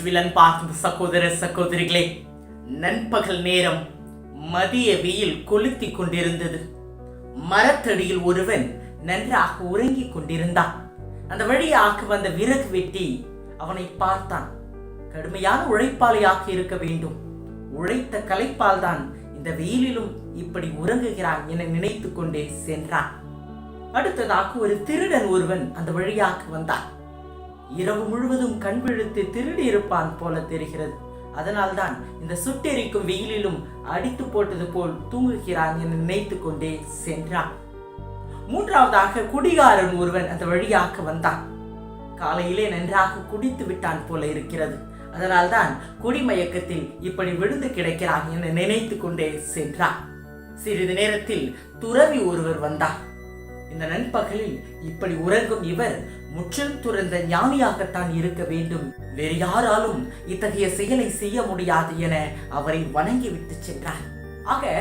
இயேசுவில் அன்பார்ந்த சகோதர சகோதரிகளே, நண்பகல் நேரம் மதிய வெயில் கொளுத்திக் கொண்டிருந்தது. மரத்தடியில் ஒருவன் நன்றாக உறங்கிக் கொண்டிருந்தான். அந்த வழியாக வந்த விறகு வெட்டி அவனை பார்த்தான். கடுமையான உழைப்பாளியாக இருக்க வேண்டும். உழைத்த களைப்பால் தான் இந்த வெயிலிலும் இப்படி உறங்குகிறான் என நினைத்து கொண்டே சென்றான். அடுத்ததாக ஒரு திருடன் ஒருவன் அந்த வழியாக வந்தான். இரவு முழுவதும் கண் விழித்து திருடி இருப்பான் போல தெரிகிறது. அதனால்தான் இந்த சுட்டெரிக்கும் வெயிலிலும் அடித்து போட்டது போல் தூங்குகிறான் என நினைத்து கொண்டே சென்றான். மூன்றாவதாக குடிகாரன் ஒருவன் அந்த வழியாக வந்தான். காலையிலே நன்றாக குடித்து விட்டான் போல இருக்கிறது. அதனால்தான் குடிமயக்கத்தில் இப்படி விழுந்து கிடக்கிறான் என நினைத்து கொண்டே சென்றான். சிறிது நேரத்தில் துறவி ஒருவர் வந்தார். இந்த நண்பகலில் இப்படி உறங்கும் இவர் முற்றிலும் துறந்த ஞானியாகத்தான் இருக்க வேண்டும், வேறு யாராலும் இத்தகைய செயலை செய்ய முடியாது என அவரை வணங்கிவிட்டு சென்றார். ஆக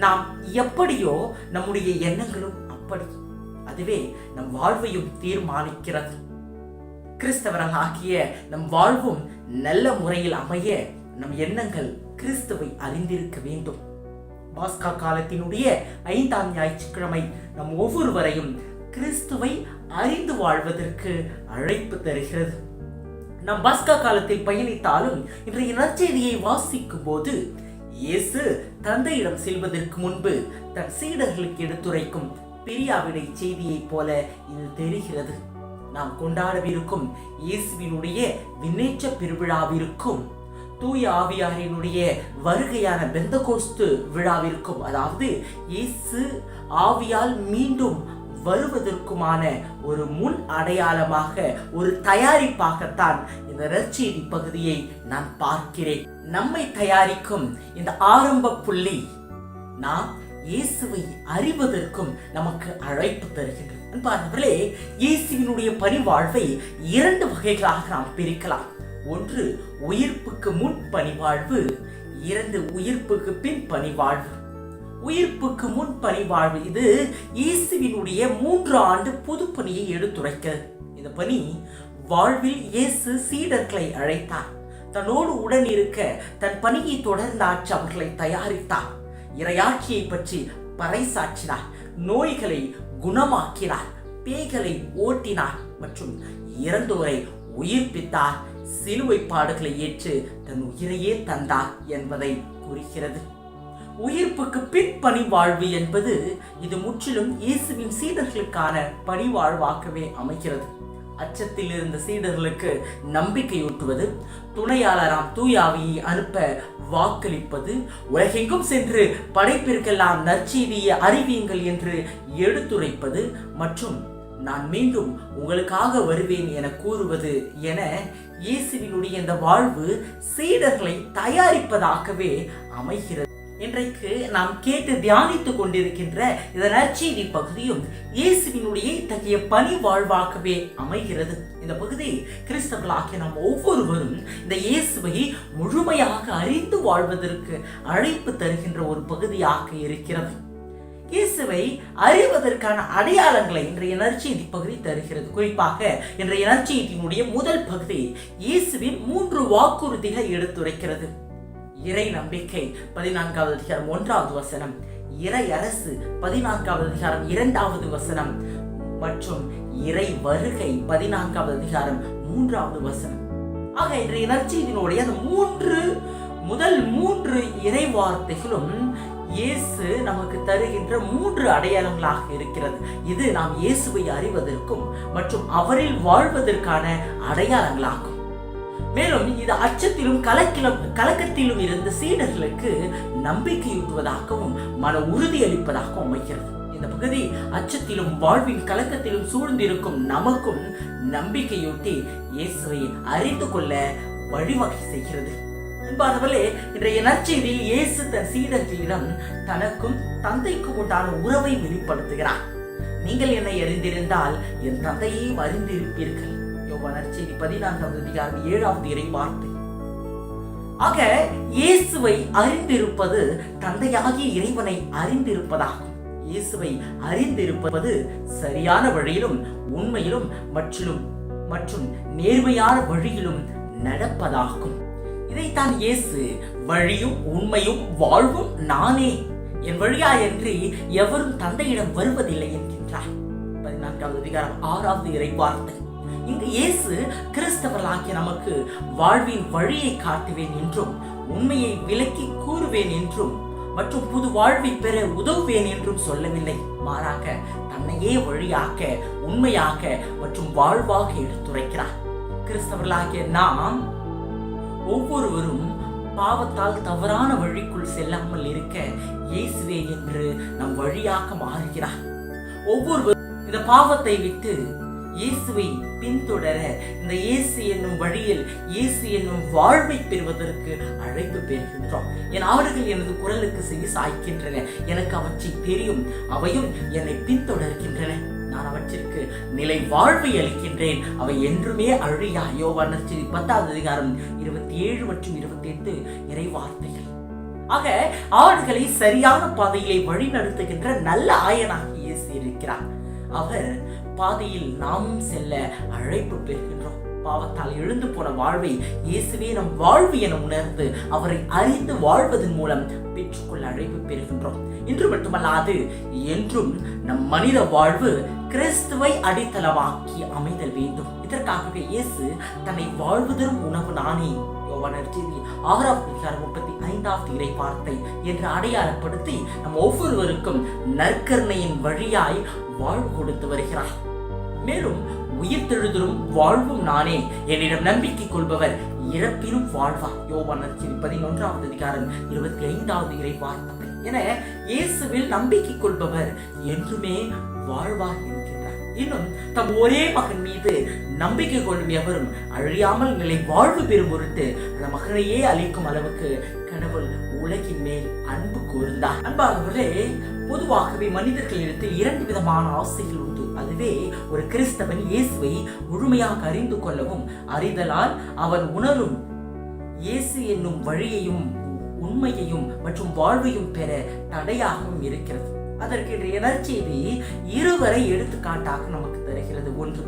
நாம் எப்படியோ நம்முடைய எண்ணங்களும் அப்படி, அதுவே நம் வாழ்வையும் தீர்மானிக்கிறது. கிறிஸ்தவர்கள் ஆகிய நம் வாழ்வும் நல்ல முறையில் அமைய நம் எண்ணங்கள் கிறிஸ்துவை அறிந்திருக்க வேண்டும். பாஸ்கா காலத்தினுடைய 5ஆம் ஞாயிற்றுக்கிழமை நம் ஒவ்வொருவரையும் கிறிஸ்துவை அறிந்து வாழ்வதற்கு அழைப்பு தருகிறது. நாம் பாஸ்கா காலத்தில் பயணித்தாலும் இன்றைய நற்செய்தியை வாசிக்கும் போது இயேசு தந்தையிடம் செல்வதற்கு முன்பு தன் சீடர்களுக்கு எடுத்துரைக்கும் பிரியாவிடை செய்தியை போல இது தெரிகிறது. நாம் கொண்டாடவிருக்கும் இயேசுவினுடைய விண்ணேற்ற பெருவிழாவிற்கும் தூய ஆவியாரினுடைய வருகையான பெந்தகோஸ்து விழாவிற்கும், அதாவது இயேசு ஆவியால் மீண்டும் வருவதற்குமான ஒரு முன் அடையாளமாக, ஒரு தயாரிப்பாகத்தான் இந்த நற்செய்தி பகுதியை நான் பார்க்கிறேன். நம்மை தயாரிக்கும் இந்த ஆரம்ப புள்ளி நாம் இயேசுவை அறிவதற்கும் நமக்கு அழைப்பு தருகின்றது. அன்பானவர்களே, இயேசுவினுடைய பணிவாழ்வை 2 வகைகளாக நாம் பிரிக்கலாம். ஒன்று உயிர்ப்புக்கு முன் பணிவாழ்வு, 2 உயிர்ப்புக்கு பின் பணிவாழ்வு. உயிர்ப்புக்கு முன் பணிவாழ்வு இது இயேசுவினுடைய 3 ஆண்டு பொது பணியை எடுத்துரைக்கிறது. இந்த பணி வாழ்வில் இயேசு சீடர்களை அழைத்தார். தன்னோடு உடன் இருக்க தன் பணியை தொடர்ந்தாற்ற அவர்களை தயாரித்தார். இறையாட்சியை பற்றி பறைசாற்றினார். நோய்களை குணமாக்கினார். பேய்களை ஓட்டினார் மற்றும் இறந்தோரை உயிர்ப்பித்தார். சிலுவை பாடுகளை ஏற்று தன் உயிரையே தந்தார் என்பதை குறிக்கிறது. உயிர்ப்புக்கு பின் பணிவாழ்வு என்பது இது முற்றிலும் இயேசுவின் சீடர்களுக்கான பணிவாழ்வாகவே அமைகிறது. அச்சத்தில் இருந்த சீடர்களுக்கு நம்பிக்கையூட்டுவது, துணையாளராம் தூய ஆவியை அனுப்ப வாக்களிப்பது, உலகெங்கும் சென்று படைப்பிற்கெல்லாம் நற்செய்தியை அறிவியுங்கள் என்று எடுத்துரைப்பது மற்றும் நான் மீண்டும் உங்களுக்காக வருவேன் என கூறுவது என இயேசுவினுடைய இந்த வாழ்வு சீடர்களை தயாரிப்பதாகவே அமைகிறது. இன்றைக்கு நாம் கேட்டு தியானித்துக் கொண்டிருக்கின்ற இந்த நற்செய்தி பகுதியும் இயேசுவினுடைய இத்தகைய பணி வாழ்வாகவே அமைகிறது. இந்த பகுதி கிறிஸ்தவர்களாகிய நாம் ஒவ்வொருவரும் இந்த இயேசுவை முழுமையாக அறிந்து வாழ்வதற்கு அழைப்பு தருகின்ற ஒரு பகுதியாக இருக்கிறது. இயேசுவை அறிவதற்கான அடையாளங்களை இன்றைய நற்செய்தி பகுதி தருகிறது. குறிப்பாக இன்றைய நற்செய்தியினுடைய முதல் பகுதி இயேசுவின் 3 வாக்குறுதிகளை எடுத்துரைக்கிறது. இறை நம்பிக்கை 14வது அதிகாரம் 1வது வசனம், இறை அரசு 14வது அதிகாரம் 2வது வசனம் மற்றும் இறை வருகை 14வது அதிகாரம் 3வது வசனம். ஆக இன்றைய நற்செய்தியினுடைய அந்த முதல் 3 இறை வார்த்தைகளும் இயேசு நமக்கு தருகின்ற 3 அடையாளங்களாக இருக்கிறது. இது நாம் இயேசுவை அறிவதற்கும் மற்றும் அவரில் வாழ்வதற்கான அடையாளங்களாகும். மேலும் இது அச்சத்திலும் கலக்கத்திலும் இருந்த சீடர்களுக்கு நம்பிக்கையூட்டுவதாகவும் மன உறுதி அளிப்பதாகவும் அமைகிறது. இந்த பகுதி அச்சத்திலும் வாழ்வின் கலக்கத்திலும் சூழ்ந்திருக்கும் நமக்கும் நம்பிக்கையூட்டி இயேசுவை அறிந்து கொள்ள வழிவகை செய்கிறது. என்பார்களே, இன்றைய நற்செய்தியில் இயேசு தன் சீடர்களிடம் தனக்கும் தந்தைக்கும் உண்டான உறவை வெளிப்படுத்துகிறார். நீங்கள் என்னை அறிந்திருந்தால் என் தந்தையையும் அறிந்திருப்பீர்கள். யோவான் நற்செய்தி 14வது அதிகாரம் 7வது இறை வார்த்தை. ஆக இயேசுவை அறிந்திருப்பது தந்தையாகிய இறைவனை அறிந்திருப்பதாகும். இயேசுவை அறிந்திருப்பது சரியான வழியிலும் உண்மையிலும் மற்றும் நேர்மையான வழியிலும் நடப்பதாகும். இதைத்தான் இயேசு வழியும் உண்மையும் வாழ்வும் நானே, என் வழியாயின்றி எவரும் தந்தையிடம் வருவதில்லை என்கின்றார். 14வது அதிகாரம் 6வது இறைவார்த்தை. இங்கு இயேசு கிறிஸ்தவர்களாகிய நமக்கு வாழ்வின் வழியை காட்டுவேன் என்றும், உண்மையை விளக்கி கூறுவேன் என்றும், மற்றும் புது வாழ்வை பெற உதவுவேன் என்றும் சொல்லவில்லை. மாறாக தன்னையே வழியாக, உண்மையாக மற்றும் வாழ்வாக எடுத்துரைக்கிறார். கிறிஸ்தவர்களாகிய நாம் ஒவ்வொருவரும் பாவத்தால் தவறான வழிக்குள் செல்லாமல் இருக்க இயேசுவே என்று நம் வழியாக மாறுகிறார். ஒவ்வொருவரும் இந்த பாவத்தை விட்டு இயேசுவை பின்தொடர, இந்த இயேசு என்னும் வழியில் இயேசு என்னும் வாழ்வை பெறுவதற்கு அழைப்பு பெறுகின்றோம். என் ஆடுகள் எனது குரலுக்கு செவி சாய்க்கின்றன, எனக்கு அவற்றை தெரியும், அவையும் என்னை பின்தொடர்கின்றன. நான் அவற்றிற்கு நிலை வாழ்வை அளிக்கின்றேன், அவை என்றுமே அழியா. யோவான் நற்செய்தி 10வது அதிகாரம் 27 மற்றும் 28 இறைவார்த்தைகள். ஆக ஆடுகளை சரியான பாதையிலே வழி நடத்துகின்ற நல்ல ஆயனாக இயேசு இருக்கிறார். அவர் பாதையில் நாமும் செல்ல அழைப்பு பெறுகின்றோம். பாவத்தால் எழுந்து போன வாழ்வை இயேசுவே நம் வாழ்வு என உணர்ந்து அவரை அறிந்து வாழ்வதன் மூலம் பெற்றுக்கொள்ள அழைப்பு பெறுகின்றோம். இன்று மட்டுமல்லாது என்றும் நம் மனித வாழ்வு கிறிஸ்துவை அடித்தளமாக்கி அமைதல் வேண்டும். இதற்காகவே இயேசு தன்னை வாழ்வதரும் உணவு நானே, யோவான் நற்செய்தி 6வது அதிகாரம் 35வது இறைவார்த்தை என்று அடையாளப்படுத்தி நம் ஒவ்வொருவருக்கும் நற்கருணையின் வழியாய் வாழ்வு கொடுத்து வருகிறார். மேலும் உயிர்த்தெழுதலும் வாழ்வும் நானே, என்னிடம் நம்பிக்கை கொள்பவர் இறப்பினும் வாழ்வார். யோவான் நற்செய்தி 11வது அதிகாரம் 25வது இறைவார்த்தை என இயேசுவில் நம்பிக்கை கொள்பவர் என்றுமே வாழ்வார் என்கிறார். இன்னும் தம் ஒரே மகன் மீது நம்பிக்கை கொள்ளும் எவரும் அழியாமல் நிலை வாழ்வு பெறும் பொருட்டு அந்த மகனையே அளிக்கும் அளவுக்கு கடவுள் உலகின் மேல் அன்பு கூர்ந்தார். அன்பானவர்களே, பொதுவாகவே மனிதர்களிடத்தில் 2 விதமான ஆசைகள் உண்டு. அதுவே ஒரு கிறிஸ்தவன் இயேசுவை முழுமையாக அறிந்து கொள்ளவும், அறிதலால் அவன் உணரும் இயேசு என்னும் வழியையும் உண்மையையும் மற்றும் வாழ்வையும் பெற தடையாகவும் இருக்கிறது. அதற்கு இன்றைய நற்செய்தி இருவரை எடுத்துக்காட்டாக நமக்கு தருகிறது. ஒன்று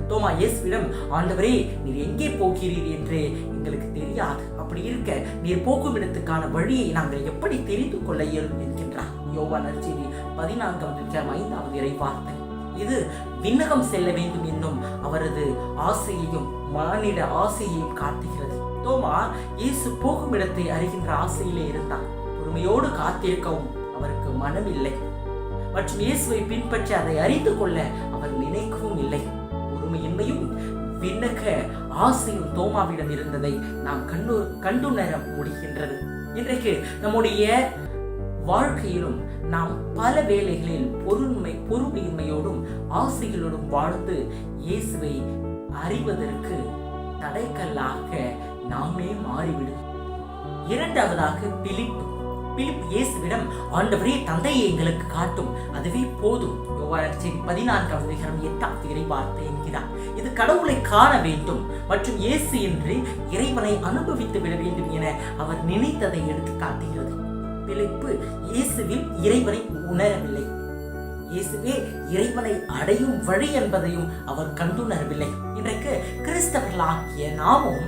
தோமா இயேசுவிடம், ஆண்டவரே, நீர் எங்கே போகிறீர் என்று எங்களுக்கு தெரியாது, அப்படி இருக்க நீர் போகும் இடத்துக்கான வழியை நாங்கள் எப்படி தெரிந்து கொள்ள இயலும் என்கின்றார். யோவான் நற்செய்தி 14வது அதிகாரம் 5வது இறைவார்த்தை. இது விண்ணகம் செல்ல வேண்டும் என்னும் அவரது ஆசையையும் மானிட ஆசையையும் காட்டுகிறது. தோமா இயேசு போகும் இடத்தை அறிகின்ற ஆசையிலே இருந்தார். பொறுமையோடு காத்திருக்கவும் அவருக்கு மனம் இல்லை, மற்றும் இயேசுவை பின்பற்றி அதை அறிந்து கொள்ள அவர் நினைக்கவும் இல்லை. பொறுமையின்மையும் விண்ணக ஆசையும் தோமாவிடம் இருந்ததை நாம் கண்டுணர முடிகின்றது. இன்றைக்கு நம்முடைய வாழ்க்கையிலும் நாம் பல வேளைகளில் பொறுமையின்மையோடும் ஆசைகளோடும் வாழ்ந்து இயேசுவை அறிவதற்கு தடைக்கல்லாக நாமே மாறிவிடும். இரண்டாவதாக பிலிப்பு இயேசுவிடம், ஆண்டவரே, தந்தையை எங்களுக்கு காட்டும், அதுவே போதும். யோவான் நற்செய்தி 14வது அதிகாரம் 8வது இறைவார்த்தை என்கிறார். இது கடவுளை காண வேண்டும் மற்றும் இயேசு என்று இறைவனை அனுபவித்து விட வேண்டும் என அவர் நினைத்ததை எடுத்து காட்டுகிறது. பிலிப்பு இயேசுவில் இறைவனை உணரவில்லை. இயேசுவே இறைவனை அடையும் வழி என்பதையும் அவர் கண்டுணரவில்லை. இன்றைக்கு கிறிஸ்தவர்களாகிய நாமும்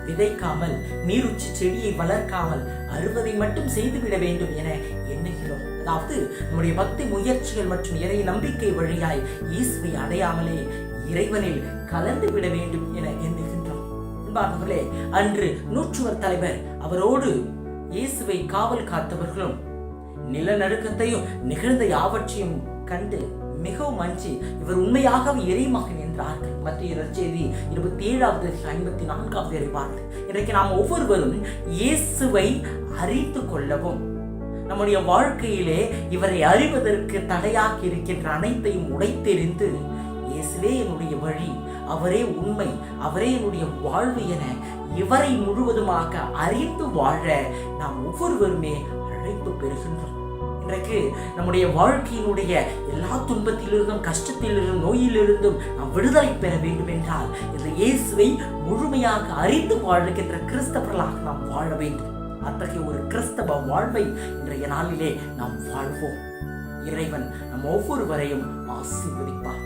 விதைக்காமல், நீருச்சி செடியை வளர்க்காமல் அறுவதை மட்டும் செய்துவிட வேண்டும் என எண்ணுகிறோம். அதாவது நம்முடைய பக்தி முயற்சிகள் மற்றும் இறை நம்பிக்கை வழியாய் இயேசுவை அடையாமலே இறைவனில் கலந்து விட வேண்டும் என எண்ணுகின்றோம். அன்பானவர்களே, அன்று நூற்றுவர் தலைவர் அவரோடு இயேசுவை காவல் காத்தவர்களும் நிலநடுக்கத்தையும் நிகழ்ந்த யாவற்றையும் கண்டு மிகவும் அஞ்சி இவர் உண்மையாக இறைமகன் என்றார்கள். மத்திய நற்செய்தி 27வது 54வது இறைவார்த்தை. இன்றைக்கு நாம் ஒவ்வொருவரும் இயேசுவை அறிந்து கொள்ளவும், நம்முடைய வாழ்க்கையிலே இவரை அறிவதற்கு தடையாக இருக்கின்ற அனைத்தையும் உடைத்தெறிந்து, இயேசுவே என்னுடைய வழி, அவரே உண்மை, அவரே என்னுடைய வாழ்வு என இவரை முழுவதுமாக அறிந்து வாழ நாம் ஒவ்வொருவருமே அழைப்பு பெறுகின்றோம். இன்றைக்கு நம்முடைய வாழ்க்கையினுடைய எல்லா துன்பத்திலிருந்தும், கஷ்டத்திலிருந்தும், நோயிலிருந்தும் நாம் விடுதலை பெற வேண்டும் என்றால் இந்த இயேசுவை முழுமையாக அறிந்து வாழ்கின்ற கிறிஸ்தவர்களாக நாம் வாழ வேண்டும். அத்தகைய ஒரு கிறிஸ்தவ வாழ்வை இன்றைய நாளிலே நாம் வாழ்வோம். இறைவன் நம் ஒவ்வொருவரையும் ஆசீர்வதிப்பார்.